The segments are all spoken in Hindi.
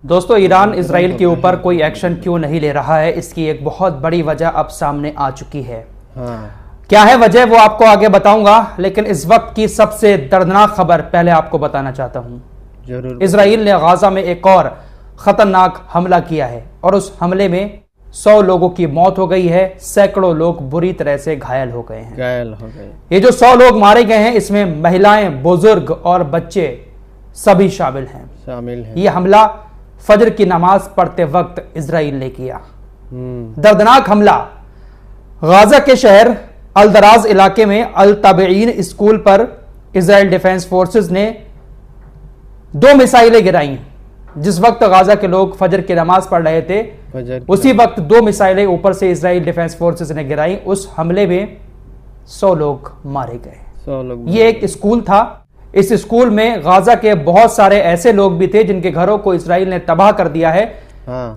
दोस्तों, ईरान इजराइल के ऊपर कोई एक्शन क्यों नहीं ले रहा है, इसकी एक बहुत बड़ी वजह अब सामने आ चुकी है। क्या है वजह वो आपको आगे बताऊंगा, लेकिन इस वक्त की सबसे दर्दनाक खबर पहले आपको बताना चाहता हूं। जरूर। इजराइल ने गाजा में एक और खतरनाक हमला किया है और उस हमले में 100 लोगों की मौत हो गई है, सैकड़ों लोग बुरी तरह से घायल हो गए। ये जो 100 लोग मारे गए हैं, इसमें महिलाएं, बुजुर्ग और बच्चे सभी शामिल हैं। ये हमला फजर की नमाज पढ़ते वक्त इजराइल ने किया। दर्दनाक हमला गाजा के शहर अल दराज इलाके में अल तबईन स्कूल पर इजराइल डिफेंस फोर्सेस ने 2 मिसाइलें गिराई। जिस वक्त गाजा के लोग फजर की नमाज पढ़ रहे थे, उसी वक्त 2 मिसाइलें ऊपर से इजराइल डिफेंस फोर्सेस ने गिराई। उस हमले में 100 लोग मारे गए। ये एक स्कूल था। इस स्कूल में गाजा के बहुत सारे ऐसे लोग भी थे जिनके घरों को इजराइल ने तबाह कर दिया है।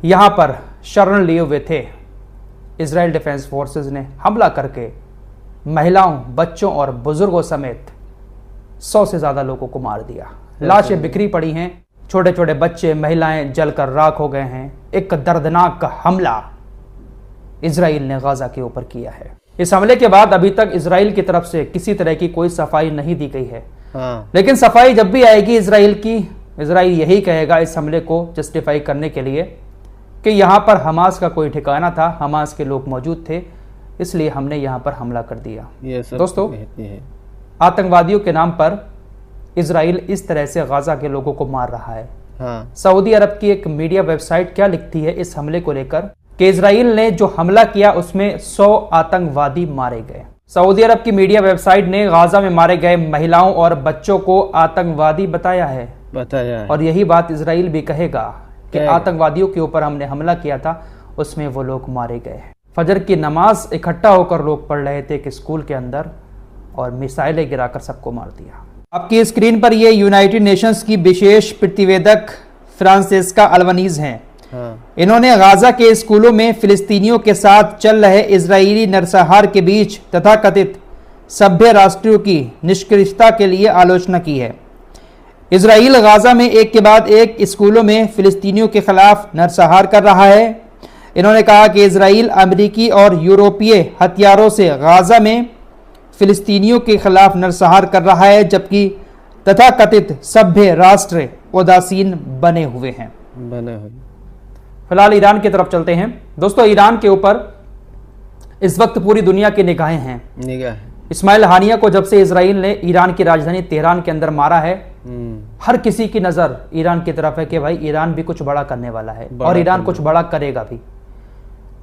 यहां पर शरण लिए हुए थे। इजराइल डिफेंस फोर्सेस ने हमला करके महिलाओं, बच्चों और बुजुर्गों समेत 100 से ज्यादा लोगों को मार दिया। लाशें बिखरी पड़ी हैं, छोटे छोटे बच्चे, महिलाएं जलकर राख हो गए हैं। एक दर्दनाक हमला इजराइल ने गाजा के ऊपर किया है। इस हमले के बाद अभी तक इजराइल की तरफ से किसी तरह की कोई सफाई नहीं दी गई है। लेकिन सफाई जब भी आएगी इजराइल की, इजराइल यही कहेगा इस हमले को जस्टिफाई करने के लिए कि यहां पर हमास का कोई ठिकाना था, हमास के लोग मौजूद थे, इसलिए हमने यहां पर हमला कर दिया। दोस्तों, आतंकवादियों के नाम पर इजराइल इस तरह से गाजा के लोगों को मार रहा है। सऊदी अरब की एक मीडिया वेबसाइट क्या लिखती है इस हमले को लेकर कि इजराइल ने जो हमला किया उसमें 100 आतंकवादी मारे गए। सऊदी अरब की मीडिया वेबसाइट ने गाजा में मारे गए महिलाओं और बच्चों को आतंकवादी बताया है। और यही बात इजराइल भी कहेगा कि आतंकवादियों के ऊपर हमने हमला किया था, उसमें वो लोग मारे गए। फजर की नमाज इकट्ठा होकर लोग पढ़ रहे थे कि स्कूल के अंदर, और मिसाइलें गिराकर सबको मार दिया। आपकी स्क्रीन पर ये यूनाइटेड नेशंस की विशेष प्रतिवेदक फ्रांसेस्का अल्बनीज हैं। इन्होंने गाजा के स्कूलों में फिलिस्तीनियों के साथ चल रहे इजरायली नरसंहार के बीच तथाकथित सभ्य राष्ट्रों की निष्क्रियता के लिए आलोचना की है। इजराइल गाजा में एक के बाद एक स्कूलों में फिलिस्तीनियों के खिलाफ नरसंहार कर रहा है। इन्होंने कहा कि इजराइल अमेरिकी और यूरोपीय हथियारों से गाजा में फिलिस्तीनियों के खिलाफ नरसंहार कर रहा है, जबकि तथाकथित सभ्य राष्ट्र उदासीन बने हुए हैं। फिलहाल ईरान की तरफ चलते हैं। दोस्तों, ईरान के ऊपर इस वक्त पूरी दुनिया की निगाहें हैं। इस्माइल हानिया को जब से इजराइल ने ईरान की राजधानी तेहरान के अंदर मारा है, हर किसी की नजर ईरान की तरफ है कि भाई ईरान भी कुछ बड़ा करने वाला है और ईरान कुछ बड़ा करेगा भी।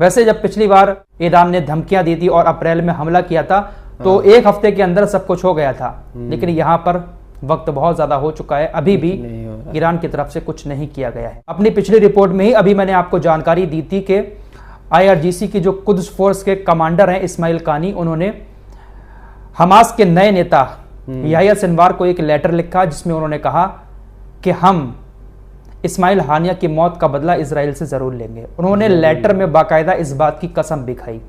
वैसे जब पिछली बार ईरान ने धमकियां दी थी और अप्रैल में हमला किया था, तो एक हफ्ते के अंदर सब कुछ हो गया था। लेकिन यहां पर वक्त बहुत ज्यादा हो चुका है, अभी भी ईरान की तरफ से कुछ नहीं किया गया है। अपनी पिछली रिपोर्ट में ही अभी मैंने आपको जानकारी दी थी कि IRGC की जो कुद्स फोर्स के कमांडर हैं इस्माइल कानी, उन्होंने हमास के नए नेता याह्या सिनवार को एक लेटर लिखा जिसमें उन्होंने कहा कि हम इस्माइल हानिया की मौत का बदला इजराइल से जरूर लेंगे। उन्होंने लेटर में बाकायदा इस बात की कसम भी खाई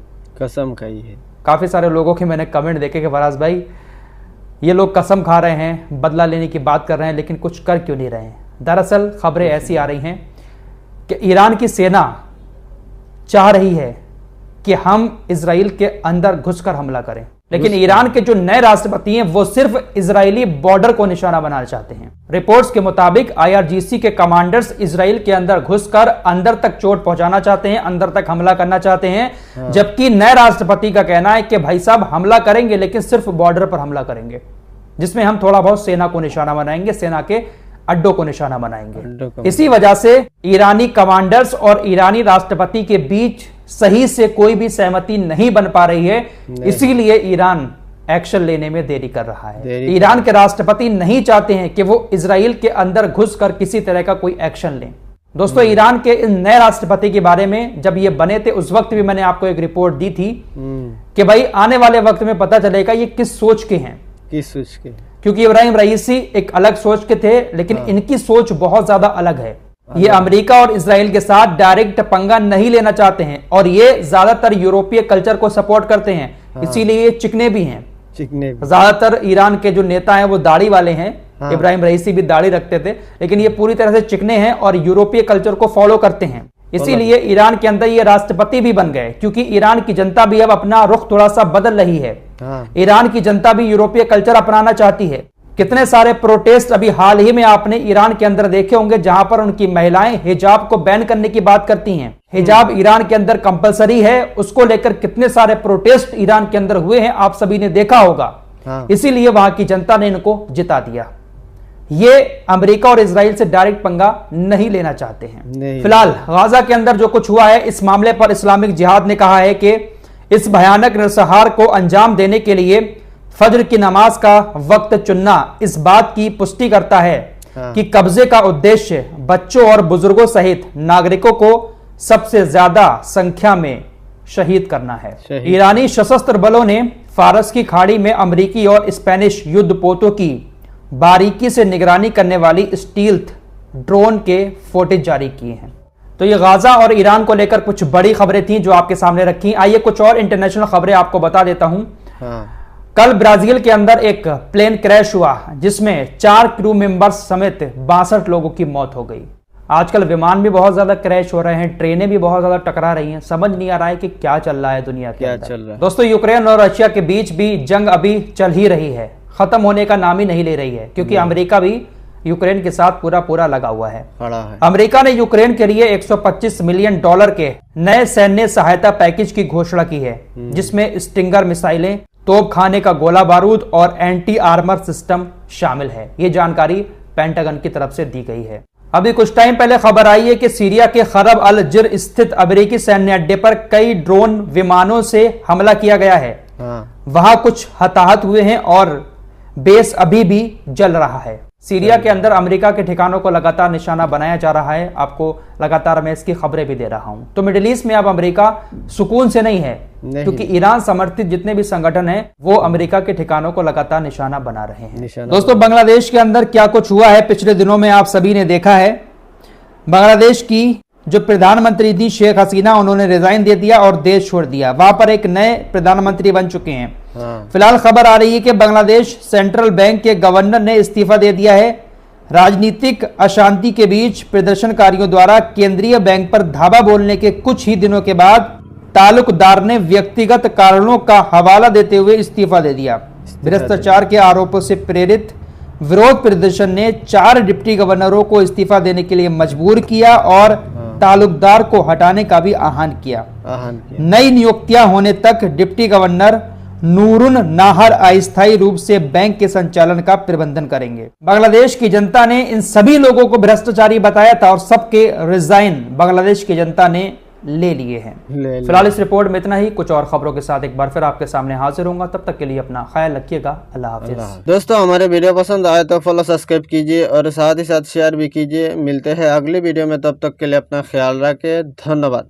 है। काफी सारे लोगों के मैंने कमेंट देखे कि फराज भाई, ये लोग कसम खा रहे हैं, बदला लेने की बात कर रहे हैं, लेकिन कुछ कर क्यों नहीं रहे हैं। दरअसल खबरें ऐसी आ रही हैं कि ईरान की सेना चाह रही है कि हम इजराइल के अंदर घुसकर हमला करें, लेकिन ईरान के जो नए राष्ट्रपति हैं वो सिर्फ इजरायली बॉर्डर को निशाना बनाना चाहते हैं। रिपोर्ट्स के मुताबिक IRGC के कमांडर्स इजराइल के अंदर घुसकर अंदर तक चोट पहुंचाना चाहते हैं, अंदर तक हमला करना चाहते हैं। जबकि नए राष्ट्रपति का कहना है कि भाई साहब, हमला करेंगे लेकिन सिर्फ बॉर्डर पर हमला करेंगे, जिसमें हम थोड़ा बहुत सेना को निशाना बनाएंगे, सेना के अड्डों को निशाना बनाएंगे। इसी वजह से ईरानी कमांडर्स और ईरानी राष्ट्रपति के बीच सही से कोई भी सहमति नहीं बन पा रही है, इसीलिए ईरान एक्शन लेने में देरी कर रहा है। ईरान के राष्ट्रपति नहीं चाहते हैं कि वो इजराइल के अंदर घुसकर किसी तरह का कोई एक्शन लें। दोस्तों, ईरान के इन नए राष्ट्रपति के बारे में जब ये बने थे, उस वक्त भी मैंने आपको एक रिपोर्ट दी थी कि भाई आने वाले वक्त में पता चलेगा ये किस सोच के हैं। क्योंकि इब्राहिम रईसी एक अलग सोच के थे, लेकिन इनकी सोच बहुत ज्यादा अलग है। ये अमेरिका और इजराइल के साथ डायरेक्ट पंगा नहीं लेना चाहते हैं और ये ज्यादातर यूरोपीय कल्चर को सपोर्ट करते हैं, इसीलिए ये चिकने भी हैं। ज्यादातर ईरान के जो नेता हैं वो दाढ़ी वाले हैं, हाँ। इब्राहिम रईसी भी दाढ़ी रखते थे, लेकिन ये पूरी तरह से चिकने हैं और यूरोपीय कल्चर को फॉलो करते हैं। इसीलिए ईरान के अंदर ये राष्ट्रपति भी बन गए, क्योंकि ईरान की जनता भी अब अपना रुख थोड़ा सा बदल रही है। हाँ। ईरान की जनता भी यूरोपीय कल्चर अपनाना चाहती है। कितने सारे प्रोटेस्ट अभी हाल ही में आपने ईरान के अंदर देखे होंगे, जहां पर उनकी महिलाएं हिजाब को बैन करने की बात करती हैं। हिजाब ईरान के अंदर कंपलसरी है, उसको लेकर कितने सारे प्रोटेस्ट ईरान के अंदर हुए हैं, आप सभी ने देखा होगा। हाँ। इसीलिए वहां की जनता ने इनको जिता दिया। ये अमेरिका और इजराइल से डायरेक्ट पंगा नहीं लेना चाहते हैं। फिलहाल गाजा के अंदर जो कुछ हुआ है, इस मामले पर इस्लामिक जिहाद ने कहा है कि इस भयानक नरसंहार को अंजाम देने के लिए फज्र की नमाज का वक्त चुनना इस बात की पुष्टि करता है कि कब्जे का उद्देश्य बच्चों और बुजुर्गों सहित नागरिकों को सबसे ज्यादा संख्या में शहीद करना है। ईरानी सशस्त्र बलों ने फारस की खाड़ी में अमेरिकी और स्पेनिश युद्धपोतों की बारीकी से निगरानी करने वाली स्टील्थ ड्रोन के फुटेज जारी किए हैं। तो ये गाजा और ईरान को लेकर कुछ बड़ी खबरें थी जो आपके सामने रखी। आइए कुछ और इंटरनेशनल खबरें आपको बता देता हूं। हाँ। कल ब्राजील के अंदर एक प्लेन क्रैश हुआ जिसमें 4 क्रू मेंबर्स समेत 62 लोगों की मौत हो गई। आजकल विमान भी बहुत ज्यादा क्रैश हो रहे हैं, ट्रेनें भी बहुत ज्यादा टकरा रही हैं, समझ नहीं आ रहा है कि क्या चल रहा है दुनिया के अंदर। चल रहा है दोस्तों, यूक्रेन और रशिया के बीच भी जंग अभी चल ही रही है, खत्म होने का नाम ही नहीं ले रही है, क्योंकि अमेरिका भी यूक्रेन के साथ पूरा लगा हुआ है। अमेरिका ने यूक्रेन के लिए $125 मिलियन के नए सैन्य सहायता पैकेज की घोषणा की है, जिसमें स्टिंगर मिसाइलें, तोपखाने का गोला बारूद और एंटी आर्मर सिस्टम शामिल है। ये जानकारी पेंटागन की तरफ से दी गई है। अभी कुछ टाइम पहले खबर आई है कि सीरिया के खरब अल जिर स्थित अमेरिकी सैन्य अड्डे पर कई ड्रोन विमानों से हमला किया गया है। वहां कुछ हताहत हुए हैं और बेस अभी भी जल रहा है। सीरिया के अंदर अमेरिका के ठिकानों को लगातार निशाना बनाया जा रहा है। आपको लगातार मैं इसकी खबरें भी दे रहा हूं। तो मिडिल ईस्ट में अब अमेरिका सुकून से नहीं है, क्योंकि ईरान समर्थित जितने भी संगठन हैं वो अमेरिका के ठिकानों को लगातार निशाना बना रहे हैं। दोस्तों, बांग्लादेश के अंदर क्या कुछ हुआ है पिछले दिनों में आप सभी ने देखा है। बांग्लादेश की जो प्रधानमंत्री थी शेख हसीना, उन्होंने रिजाइन दे दिया और देश छोड़ दिया। वहां पर एक नए प्रधानमंत्री बन चुके हैं। फिलहाल खबर आ रही है कि बांग्लादेश सेंट्रल बैंक के गवर्नर ने इस्तीफा दे दिया है। राजनीतिक अशांति के बीच प्रदर्शनकारियों द्वारा केंद्रीय बैंक पर धावा बोलने के कुछ ही दिनों के बाद ताल्लुकदार ने व्यक्तिगत कारणों का हवाला देते हुए इस्तीफा दे दिया। भ्रष्टाचार के आरोपों से प्रेरित विरोध प्रदर्शन ने 4 डिप्टी गवर्नरों को इस्तीफा देने के लिए मजबूर किया और ताल्लुकदार को हटाने का भी आह्वान किया। नई नियुक्तियां होने तक डिप्टी गवर्नर नूरुन नाहर अस्थायी रूप से बैंक के संचालन का प्रबंधन करेंगे। बांग्लादेश की जनता ने इन सभी लोगों को भ्रष्टाचारी बताया था और सबके रिजाइन बांग्लादेश की जनता ने ले लिए हैं। फिलहाल इस रिपोर्ट में इतना ही। कुछ और खबरों के साथ एक बार फिर आपके सामने हाजिर होऊंगा। तब तक के लिए अपना ख्याल रखिएगा। अल्लाह हाफिज। दोस्तों, हमारे वीडियो पसंद आए तो फॉलो सब्सक्राइब कीजिए और साथ ही साथ शेयर भी कीजिए। मिलते हैं अगली वीडियो में, तब तक के लिए अपना ख्याल रखें। धन्यवाद।